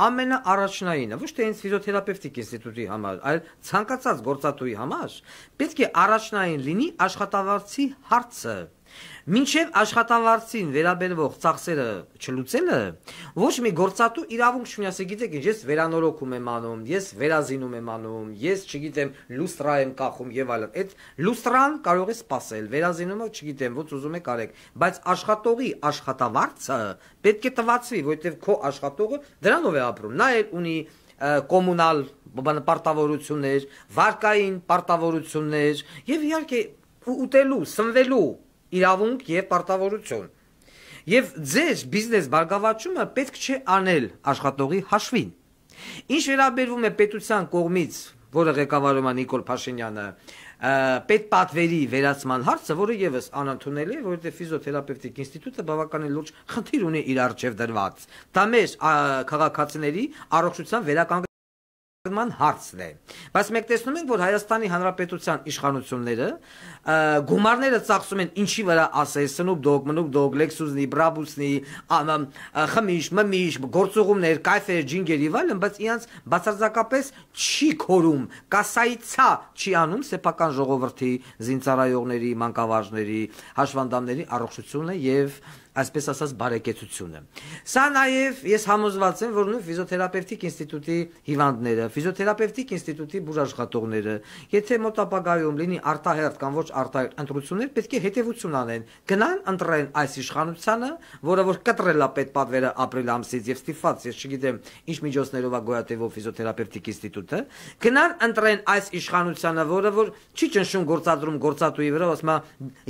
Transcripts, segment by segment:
ամենաառաջնայինը, ոչ թե հենց ֆիզիոթերապևտիկ ինստիտուտի համար, այլ ցանկացած գործատուի համար պետք է առաջնային լինի աշխատավարձի հարցը։ Մինչև աշխատավարձին վերաբերվող ծախսերը չլուծելը, ոչ մի գործատու իրավունք չունի, ասի գիտեք ինչ, ես վերանորոգում եմ անում, ես վերազինում եմ անում, ես չգիտեմ, լուստրա եմ կախում եւ այլն։ Այդ լուստրան կարող է սпасել, վերազինումը չգիտեմ, ոնց ուզում եք արեք, բայց աշխատողի աշխատավարձը պետք է տվացվի, որովհետեւ քո աշխատողը դրանով է ապրում։ Նա էլ ունի կոմունալ պարտավորություններ, վարկային պարտավորություններ եւ իհարկե ուտելու, սնվելու իրավունք եւ պարտավորություն։ Եվ ձեր բիզնես բարգավաճումը պետք չէ անել աշխատողի հաշվին։ Ինչ վերաբերվում է պետության կողմից, որը ղեկավարում է Նիկոլ Փաշինյանը, պետպատվերի վերացման հարցը, որը եւս անընդունելի է, որովհետեւ ֆիզիոթերապևտիկ ինստիտուտը բավականին լուրջ խնդիր ունի իր առջև դրված։ Դա մեր քաղաքացիների առողջության վերականգնման հարցն է, բայց մենք տեսնում ենք, որ Հայաստանի Հանրապետության իշխանությունները գումարները ծախսում են ինչի վրա ասես Snoop Dogg, Mnoop Dogg, Lexus-նի, Brabus-նի, խմիչ, մմիչ, գործուղումներ, կայֆեր, ջինգեր եւ այլն, բայց իրանց բացարձակապես չի քորում, կասայցա չի անում սեփական ժողովրդի, զինծառայողների, մանկավարժների, հաշվանդամների առողջությունը եւ այսպես ասած բարեկեցությունը։ Սա նաև ես համոզված եմ, որ նույն ֆիզիոթերապևտիկ ինստիտուտի հիվանդները, ֆիզիոթերապևտիկ ինստիտուտի բուժաշխատողները, եթե մոտ ապագայում լինի արտահերթ կամ ոչ արտահերթ ընտրություններ, պետք է հետևություն անեն, գնան ընտրեն այս իշխանությանը, որը որ կտրել է պետպատվերը ապրիլ ամսից եւ ստիփված, ես չգիտեմ, ինչ միջոցներով է գոյատևող ֆիզիոթերապևտիկ ինստիտուտը, գնան ընտրեն այս իշխանությանը, որը որ չի ճնշում գործադրում գործատուի վրա, ասում է,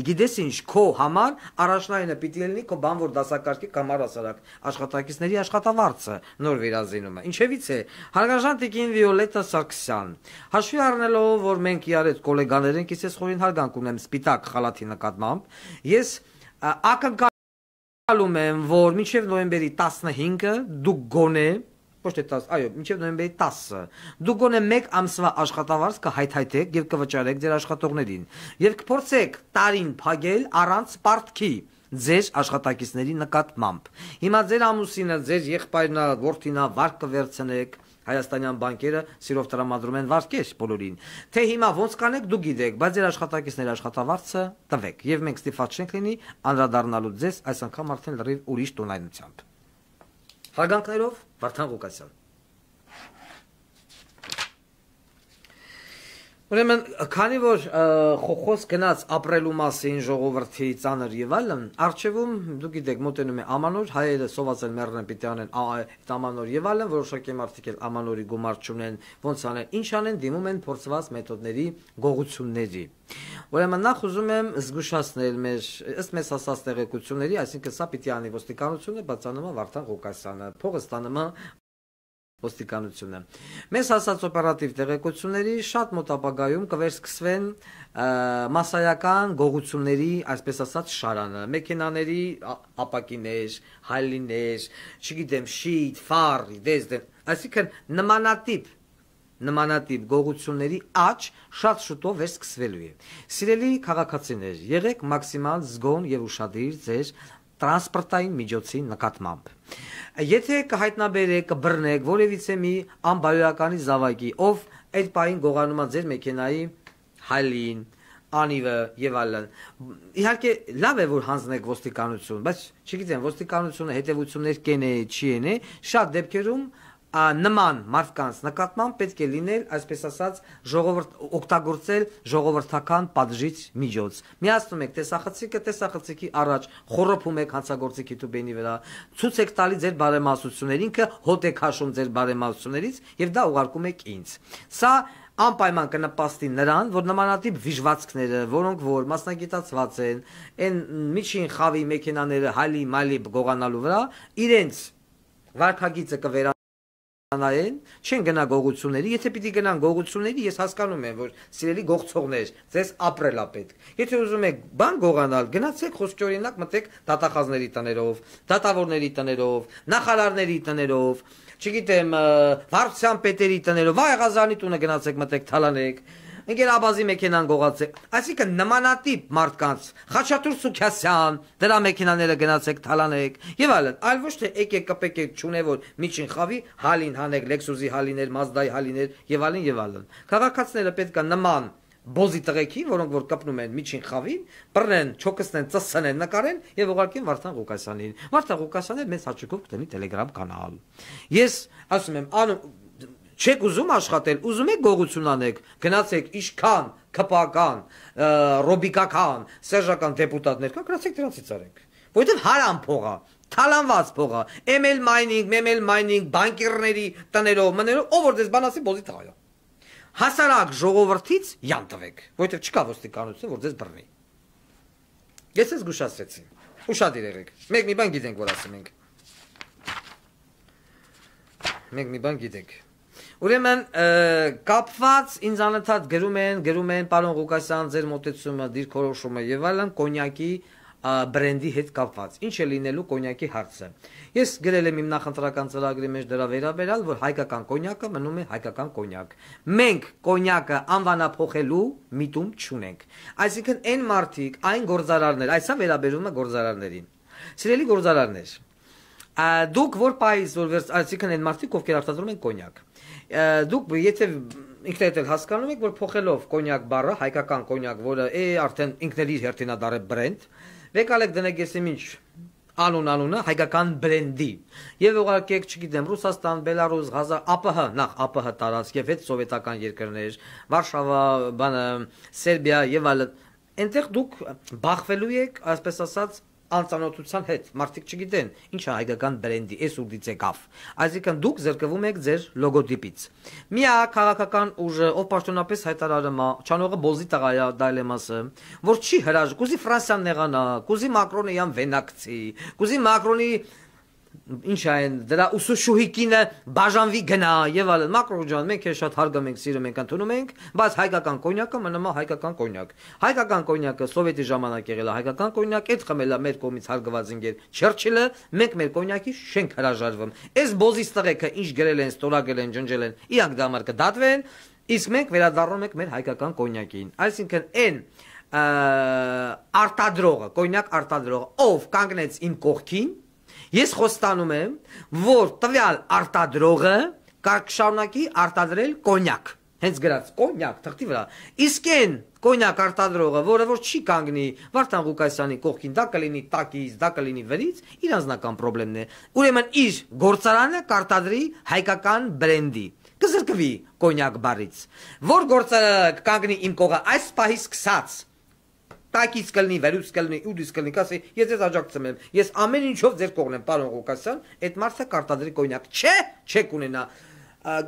գիտես ինչ, քո համար առաջնայինը պիտի լինի քո բանվոր դասակարգի կամ առասարակ աշխատակիցների աշխատավարձը նոր վերազինումը։ Ինչևից է հարգարժան տիկին Վիոլետա Սարգսյան, հաշվի առնելով, որ մենք իրար այդ գոլեգաներ ենք, ես խորին հարգանք ունեմ սպիտակ խալաթի նկատմամբ, ես ակնկալում եմ, որ մինչև նոյեմբերի 15-ը դուք գոնե ոչ թե 10, այո, մինչև նոյեմբերի 10-ը դուք գոնե 1 ամսվա աշխատավարձ կհայթայթեք եւ կվճարեք ձեր աշխատողներին եւ կփորձեք տարին փակել առանց պարտքի ձեր աշխատակիցների նկատմամբ։ Հիմա ձեր ամուսինը, ձեր եղբայրն, որդին վարկ կվերցնեք, հայաստանյան բանկերը սիրով տրամադրում են վարկեր բոլորին։ Թե հիմա ոնց կանեք, դուք գիտեք, բայց ձեր աշխատակիցների աշխատավարձը տվեք եւ մենք ստիփած չենք լինի անդրադառնալու ձեզ այս անգամ արդեն լրիվ ուրիշ տոնայնությամբ։ Հարգանքներով Վարդան Ղուկասյան։ Ուրեմն, քանի որ խոսք գնաց ապրելու մասին, ժողովրդի ծանր եւ այլն, արխիվում դուք գիտեք մոտենում է ամանոր, հայերը սոված են մեռնեն պիտի անեն այդ ամանոր եւ այլն, որոշակի մարդիկ էլ ամանորի գումար չունեն, ոնց անեն, ինչ անեն, դիմում են փորձված մեթոդների, գողությունների։ Ուրեմն նախ ուզում եմ զգուշացնել մեր ըստ մեզ հասած տեղեկությունների, այսինքն սա պիտի անի ոստիկանությունը, բացանում է Վարդան Ղուկասյանը, փողը ստանում է ոստիկանությունը։ Մեզ հասած օպերատիվ տեղեկությունների շատ մոտ ապագայում կվերսկսվեն մասսայական գողությունների, այսպես ասած, շարանը, մեքենաների ապակիներ, հալիներ, չգիտեմ, շիտ, ֆար, դեզդեն, այսինքն նմանատիպ գողությունների աճ շատ շուտով վերսկսվելու է։ Սիրելի քաղաքացիներ, եղեք մաքսիմալ զգոն եւ ուշադիր ձեր տրանսպորտային միջոցի նկատմամբ։ Եթե կհայտնաբերեք, կբռնեք որևիցե մի անբարոյականի զավակի, ով այդ պահին գողանում է ձեր մեքենայի հալին, անիվը եւ այլն, իհարկե լավ է որ հանձնեք ոստիկանություն, բայց չգիտեմ, ոստիկանությունը հետևություններ կենե, չի ենե, շատ դեպքերում նման մարդկանց նկատմամբ պետք է լինել, այսպես ասած, օգտագործել ժողովրդական պատժիչ միջոց։ Միացնում եք տեսախցիկի առաջ, խոռոփում եք հանցագործի թուբենի վրա, ցույց եք տալի ձեր բարեմասություններին, ինքը հոտ եք հաշում ձեր բարեմասություններից եւ դա ուղարկում եք ինձ։ Սա անպայման կնպաստի նրան, որ նմանատիպ վիժվածքները, որոնք որ մասնագիտացված են, այն միջին խավի մեքենաները հալի մալի գողանալու վրա, իրենց վարկագիծը կվերանային, չեն գնա գողությունների, եթե պիտի գնան գողությունների, ես հասկանում եմ, որ սիրելի գողցողներ, ձեզ ապրելա պետք։ Եթե ուզում եք բան գողանալ, գնացեք խոսքօրինակ մտեք դատախազների տներով, դատավորների տներով, նախարարների տներով, չգիտեմ, վարչության պետերի տներով, վայ Ղազանի տունը գնացեք մտեք թալանեք, ընկեր Աբազի մեքենան գողացեք, այսինքն նմանատիպ մարդկանց, Խաչատուր Սուքասյան, դրա մեքենաները գնացեք թալանեք եւ այլն, այլ ոչ թե եկեք կպեկեք չունե որ միջին խավի հալին հանեք, Lexus-ի հալիներ, Mazda-ի հալիներ եւ այլն եւ այլն։ Քաղաքացիները պետք է նման բոզի տղեկի, որոնք որ կպնում են միջին խավին, բռնեն, չոքսնեն, ծսցնեն, նկարեն եւ ուղարկեն Վարդան Ղուկասյանին։ Վարդան Ղուկասյանը մեծ հաճույքով կդնի Telegram կանալ։ Ես ասում եմ, չեք ուզում աշխատել, ուզում եք գողություն անեք, գնացեք իշխան, քպական, ռոբիկական, սերժական դեպուտատներ կա, գնացեք դրանցից արեք։ Որովհետեւ հարամ փողա, թալանված փողա, ML mining, բանկերների տներով, մներով, ով որ դες բանասի բոզի տղայա։ Հասարակ ժողովրդից յան տվեք, որովհետեւ չկա ոստիկանություն, որ դες բռնի։ Ես ես զգուշացրեցի։ Ուշադիր եղեք։ Մեկ մի բան գիտենք, որ ասում ենք։ Ուրեմն կապված ինձ անընդհատ գրում են պարոն Ղուկասյան ձեր մոտեցումը, դիրքորոշումը եւ այլն կոնյակի բրենդի հետ կապված։ Ինչ է լինելու կոնյակի հարցը։ Ես գրել եմ իմ նախընտրական ծրագրի մեջ դրա վերաբերյալ, որ հայկական կոնյակը մնում է հայկական կոնյակ։ Մենք կոնյակը անվանափոխելու միտում չունենք։ Այսինքն այն մարդիկ, այն գործարարներ, այսա վերաբերում է գործարարներին։ Սիրելի գործարարներ, դուք որ պայից որ այսինքն այն մարդիկ, ովքեր արտադրում են կոնյակ։ Դուք եթե ինքներդ էլ հասկանում եք, որ փոխելով կոնյակ բառը, հայկական կոնյակ, որը արդեն ինքն իր հերթին դարե բրենդ, վեկալեք դնեք եսեմ ինչ անունը հայկական բրենդի եւ ուղարկեք, չգիտեմ, Ռուսաստան, Բելարուս, Ղազախ, ԱՊՀ, նախ ԱՊՀ տարածք եւ հետ սովետական երկրներ, Վարշավա, Սերբիա եւ այլն, այնտեղ դուք բախվելու եք, այսպես ասած, անծանոթության հետ, մարդիկ չգիտեն, ինչ է հայկական բրենդի, էս ուդից եկավ։ Այսինքն դուք զրկվում եք ձեր լոգոտիպից։ Միակ քաղաքական ուժը, ով պաշտոնապես հայտարարում է, չանողը բոզի տղայա, դա էլ եմ ասը, որ չի հրաժ, կուզի Ֆրանսիան նեղանա, կուզի Մակրոնը յան վենակցի, կուզի Մակրոնի ինչ այն դրա ուսուշուհիկինը բաժանվի գնա եւ այլն։ Մակրոն ջան, մենք է շատ հարգում ենք, սիրում ենք, ընդունում ենք, բայց հայկական կոնյակը մնում է հայկական կոնյակ։ Հայկական կոնյակը սովետի ժամանակ եղել է հայկական կոնյակ, այդ խմել է մեր կողմից հարգված ընկեր Չերչիլը, մենք մեր կոնյակի շենք հրաժարվում։ Այս բոզից տղեկը ինչ գրել են, ստորագրել են, ջնջել են, իրանք դամար կդատվեն, իսկ մենք վերադառնում ենք մեր հայկական կոնյակին։ Այսինքն այն արտադրողը, կոնյակ արտադրողը, ով կանգնեց իմ կողքին, ես խոստանում եմ, որ տվյալ արտադրողը կշարունակի արտադրել կոնյակ, հենց գրած կոնյակ թղթի վրա, իսկ այն կոնյակ արտադրողը, որը որ չի կանգնի Վարդան Ղուկասյանի կողքին, դա կլինի տակից, դա կլինի վրից, իր անձնական պրոբլեմն է, ուրեմն իր գործարանը կարտադրի հայկական բրենդի, կզրկվի կոնյակ բառից, որ գործարանը կանգնի իմ կողքը այս պահից սկսած, տակից կլնի, վերուց կլնի, ուդից կլնի, կասի, ես ես աջակցում եմ, ես ամեն ինչով ձեր կողքն եմ, պարոն Ղուկասյան, այդ մարդը կարտադրի կոնյակ, չեք ունենա,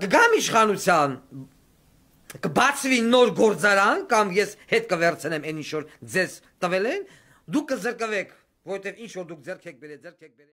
կգամ իշխանության, կբացվի նոր գործարան, կամ ես հետ կվերցնեմ այն ինչ որ ձեզ տվել են, դուք կզրկվեք, որովհետև ինչ որ դուք ձեռք եք բերել,